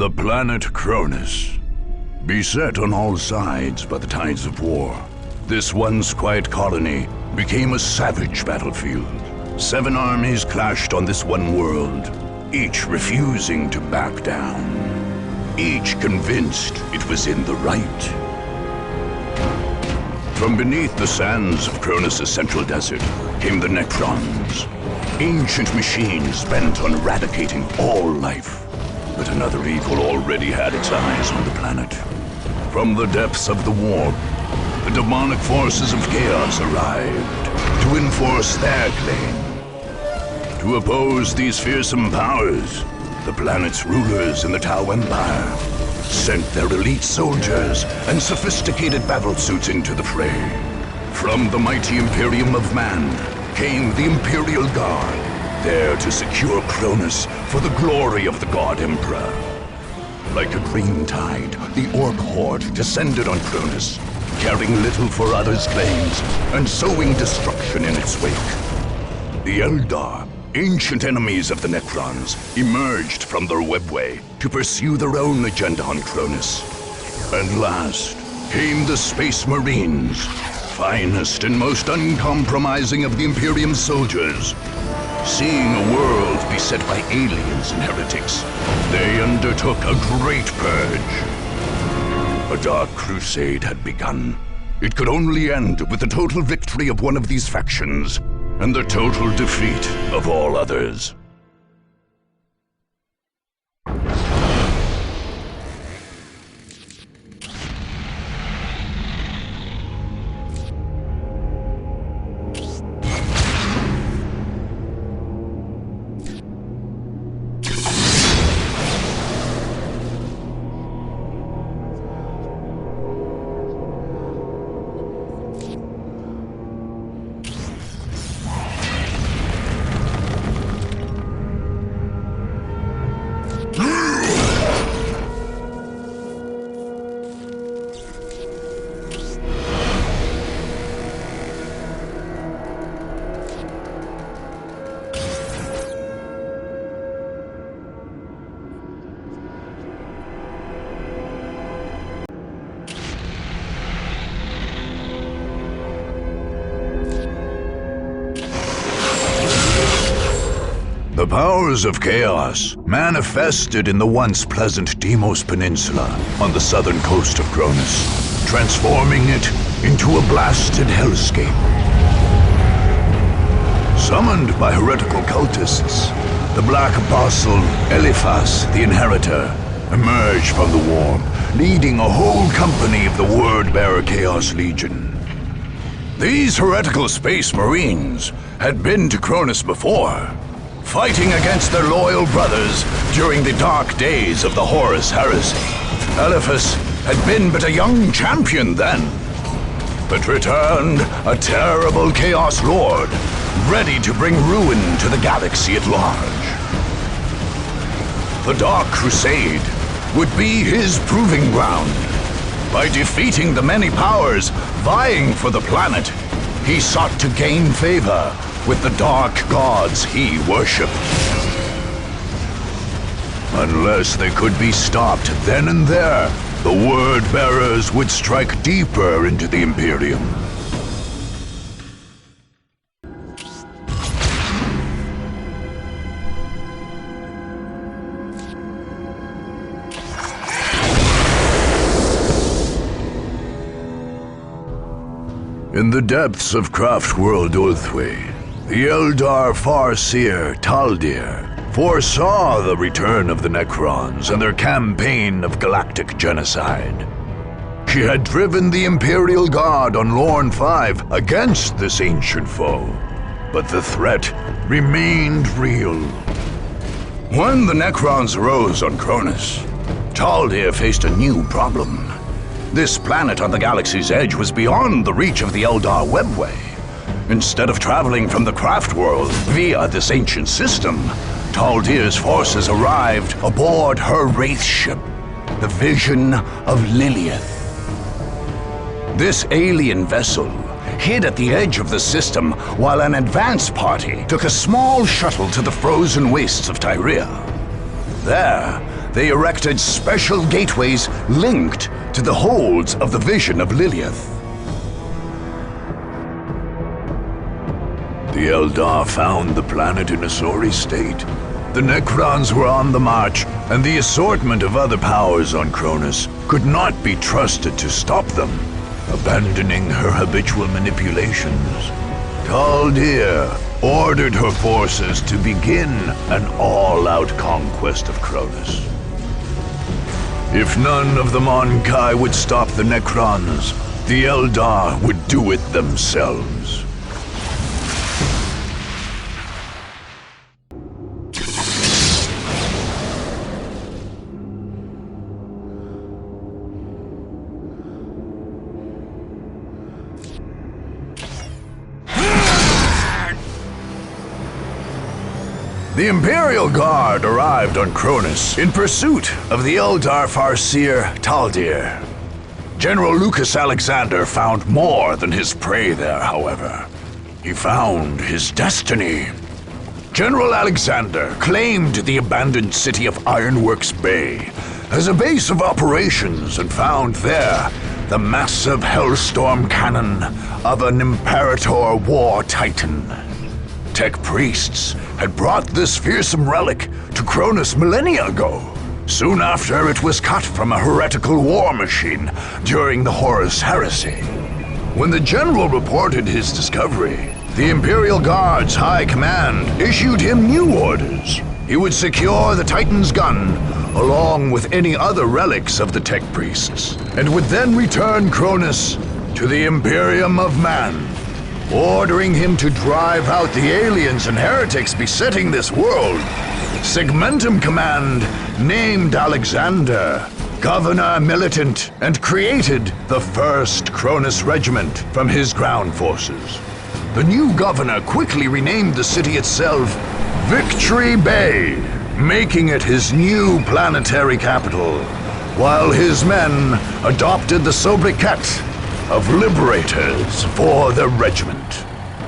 The planet Cronus. Beset on all sides by the tides of war, this once quiet colony became a savage battlefield. 7 armies clashed on this one world, each refusing to back down. Each convinced it was in the right. From beneath the sands of Cronus' central desert came the Necrons, ancient machines bent on eradicating all life. But another evil already had its eyes on the planet. From the depths of the warp, the demonic forces of chaos arrived to enforce their claim. To oppose these fearsome powers, the planet's rulers in the Tau Empire sent their elite soldiers and sophisticated battlesuits into the fray. From the mighty Imperium of Man came the Imperial Guard, there to secure Cronus for the glory of the God Emperor. Like a green tide, the Orc Horde descended on Cronus, caring little for others' claims and sowing destruction in its wake. The Eldar, ancient enemies of the Necrons, emerged from their webway to pursue their own agenda on Cronus. And last came the Space Marines, finest and most uncompromising of the Imperium's soldiers. Seeing a world beset by aliens and heretics, they undertook a great purge. A dark crusade had begun. It could only end with the total victory of one of these factions, and the total defeat of all others. The powers of chaos manifested in the once pleasant Deimos Peninsula on the southern coast of Cronus, transforming it into a blasted hellscape. Summoned by heretical cultists, the Black Apostle Eliphas the Inheritor emerged from the warp, leading a whole company of the Word-Bearer Chaos Legion. These heretical Space Marines had been to Cronus before, fighting against their loyal brothers during the dark days of the Horus Heresy. Eliphas had been but a young champion then, but returned a terrible Chaos Lord, ready to bring ruin to the galaxy at large. The Dark Crusade would be his proving ground. By defeating the many powers vying for the planet, he sought to gain favor with the dark gods he worshipped. Unless they could be stopped then and there, the Word-Bearers would strike deeper into the Imperium. In the depths of Craftworld Ulthwé, the Eldar Farseer Taldir foresaw the return of the Necrons and their campaign of galactic genocide. She had driven the Imperial Guard on Lorn 5 against this ancient foe, but the threat remained real. When the Necrons rose on Cronus, Taldir faced a new problem. This planet on the galaxy's edge was beyond the reach of the Eldar webway. Instead of traveling from the craft world via this ancient system, Taldir's forces arrived aboard her wraith ship, the Vision of Lilith. This alien vessel hid at the edge of the system while an advance party took a small shuttle to the frozen wastes of Tyria. There, they erected special gateways linked to the holds of the Vision of Lilith. The Eldar found the planet in a sorry state. The Necrons were on the march, and the assortment of other powers on Cronus could not be trusted to stop them. Abandoning her habitual manipulations, Taldir ordered her forces to begin an all-out conquest of Cronus. If none of the Mon-Kai would stop the Necrons, the Eldar would do it themselves. The Imperial Guard arrived on Cronus in pursuit of the Eldar Farseer Taldir. General Lucas Alexander found more than his prey there, however. He found his destiny. General Alexander claimed the abandoned city of Ironworks Bay as a base of operations and found there the massive Hellstorm cannon of an Imperator war titan. Tech priests had brought this fearsome relic to Cronus millennia ago, soon after it was cut from a heretical war machine during the Horus Heresy. When the general reported his discovery, the Imperial Guard's High Command issued him new orders. He would secure the Titan's gun, along with any other relics of the Tech priests, and would then return Cronus to the Imperium of Man, ordering him to drive out the aliens and heretics besetting this world. Segmentum Command named Alexander Governor Militant and created the 1st Cronus Regiment from his ground forces. The new governor quickly renamed the city itself Victory Bay, making it his new planetary capital, while his men adopted the sobriquet of Liberators for the regiment.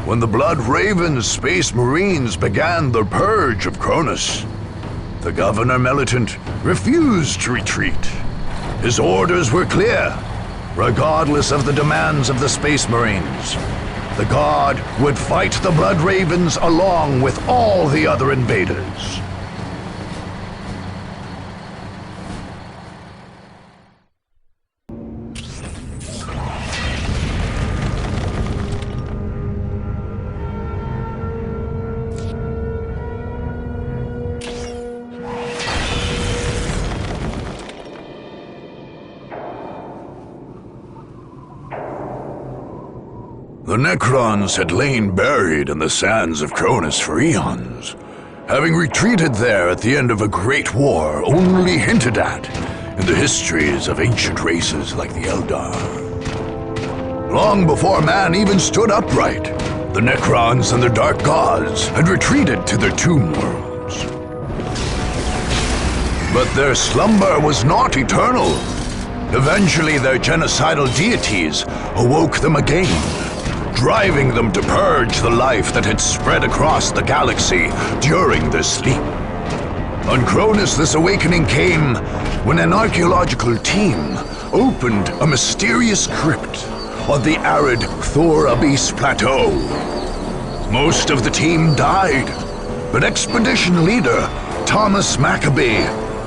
When the Blood Ravens Space Marines began the purge of Cronus, the Governor Militant refused to retreat. His orders were clear. Regardless of the demands of the Space Marines, the Guard would fight the Blood Ravens along with all the other invaders. The Necrons had lain buried in the sands of Cronus for eons, having retreated there at the end of a great war only hinted at in the histories of ancient races like the Eldar. Long before man even stood upright, the Necrons and their dark gods had retreated to their tomb worlds. But their slumber was not eternal. Eventually their genocidal deities awoke them again, driving them to purge the life that had spread across the galaxy during their sleep. On Cronus, this awakening came when an archaeological team opened a mysterious crypt on the arid Thor Abyss Plateau. Most of the team died, but expedition leader Thomas Maccabee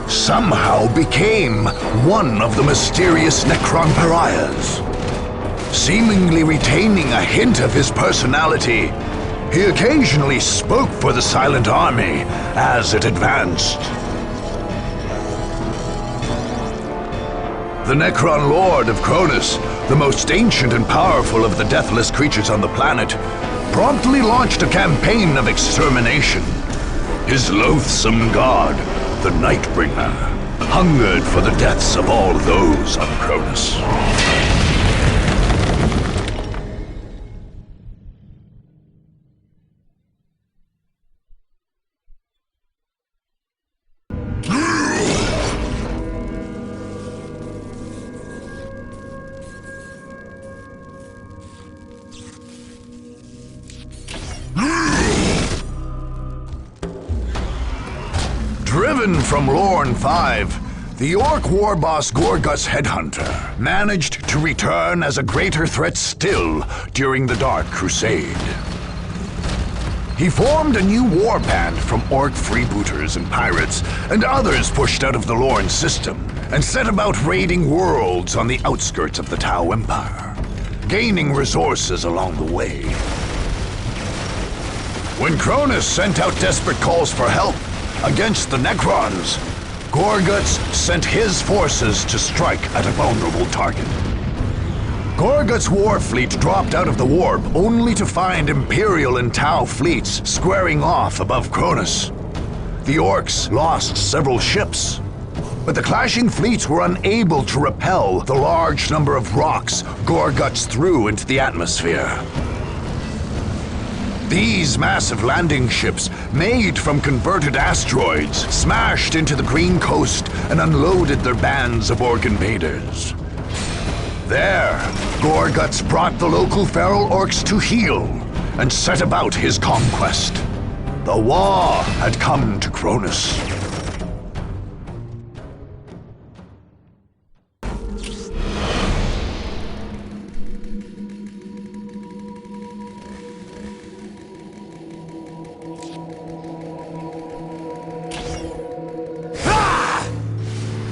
somehow became one of the mysterious Necron pariahs. Seemingly retaining a hint of his personality, he occasionally spoke for the Silent Army as it advanced. The Necron Lord of Cronus, the most ancient and powerful of the deathless creatures on the planet, promptly launched a campaign of extermination. His loathsome god, the Nightbringer, hungered for the deaths of all those on Cronus. Driven from Lorne 5, the Orc war boss Gorgut's headhunter managed to return as a greater threat still during the Dark Crusade. He formed a new warband from Orc freebooters and pirates and others pushed out of the Lorne system and set about raiding worlds on the outskirts of the Tau Empire, gaining resources along the way. When Cronus sent out desperate calls for help against the Necrons, Gorguts sent his forces to strike at a vulnerable target. Gorgut's war fleet dropped out of the warp only to find Imperial and Tau fleets squaring off above Cronus. The Orcs lost several ships, but the clashing fleets were unable to repel the large number of rocks Gorguts threw into the atmosphere. These massive landing ships, made from converted asteroids, smashed into the Green Coast and unloaded their bands of Orc invaders. There, Gorguts brought the local feral orcs to heel and set about his conquest. The war had come to Cronus.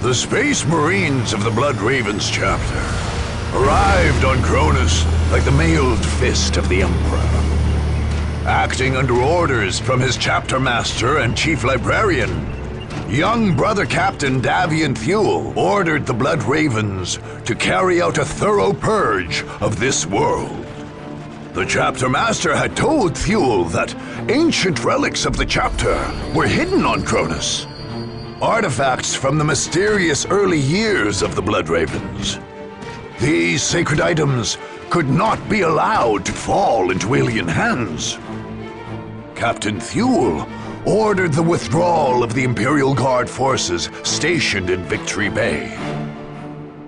The Space Marines of the Blood Ravens chapter arrived on Cronus like the mailed fist of the Emperor. Acting under orders from his chapter master and chief librarian, young brother Captain Davian Thule ordered the Blood Ravens to carry out a thorough purge of this world. The chapter master had told Thule that ancient relics of the chapter were hidden on Cronus. Artifacts from the mysterious early years of the Blood Ravens. These sacred items could not be allowed to fall into alien hands. Captain Thule ordered the withdrawal of the Imperial Guard forces stationed in Victory Bay.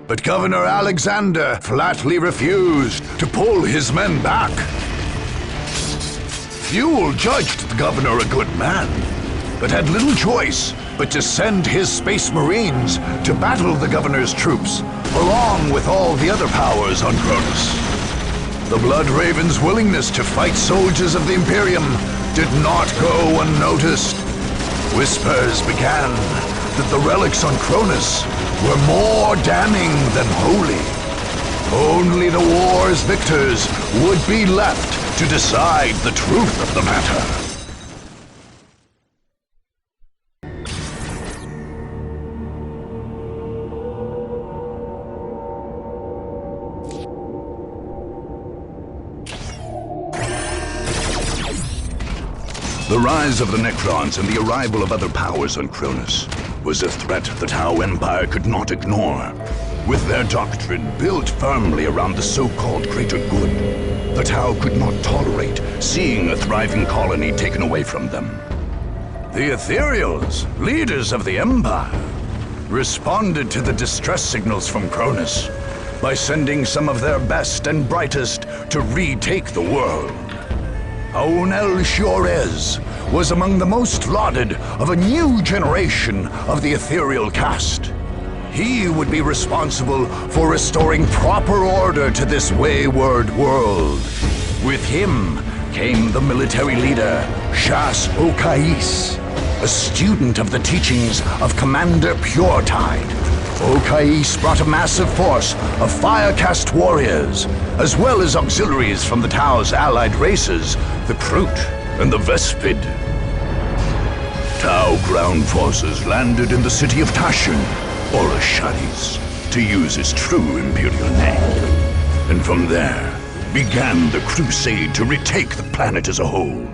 But Governor Alexander flatly refused to pull his men back. Thule judged the governor a good man, but had little choice but to send his Space Marines to battle the governor's troops, along with all the other powers on Cronus. The Blood Ravens' willingness to fight soldiers of the Imperium did not go unnoticed. Whispers began that the relics on Cronus were more damning than holy. Only the war's victors would be left to decide the truth of the matter. The rise of the Necrons and the arrival of other powers on Cronus was a threat the Tau Empire could not ignore. With their doctrine built firmly around the so-called greater good, the Tau could not tolerate seeing a thriving colony taken away from them. The Ethereals, leaders of the Empire, responded to the distress signals from Cronus by sending some of their best and brightest to retake the world. Aunel Shiorez was among the most lauded of a new generation of the ethereal caste. He would be responsible for restoring proper order to this wayward world. With him came the military leader, Shas'O, a student of the teachings of Commander Puretide. Okais brought a massive force of fire-cast warriors, as well as auxiliaries from the Tau's allied races, the Kroot and the Vespid. Tau ground forces landed in the city of Tashin, or Asharis, to use its true imperial name. And from there began the crusade to retake the planet as a whole.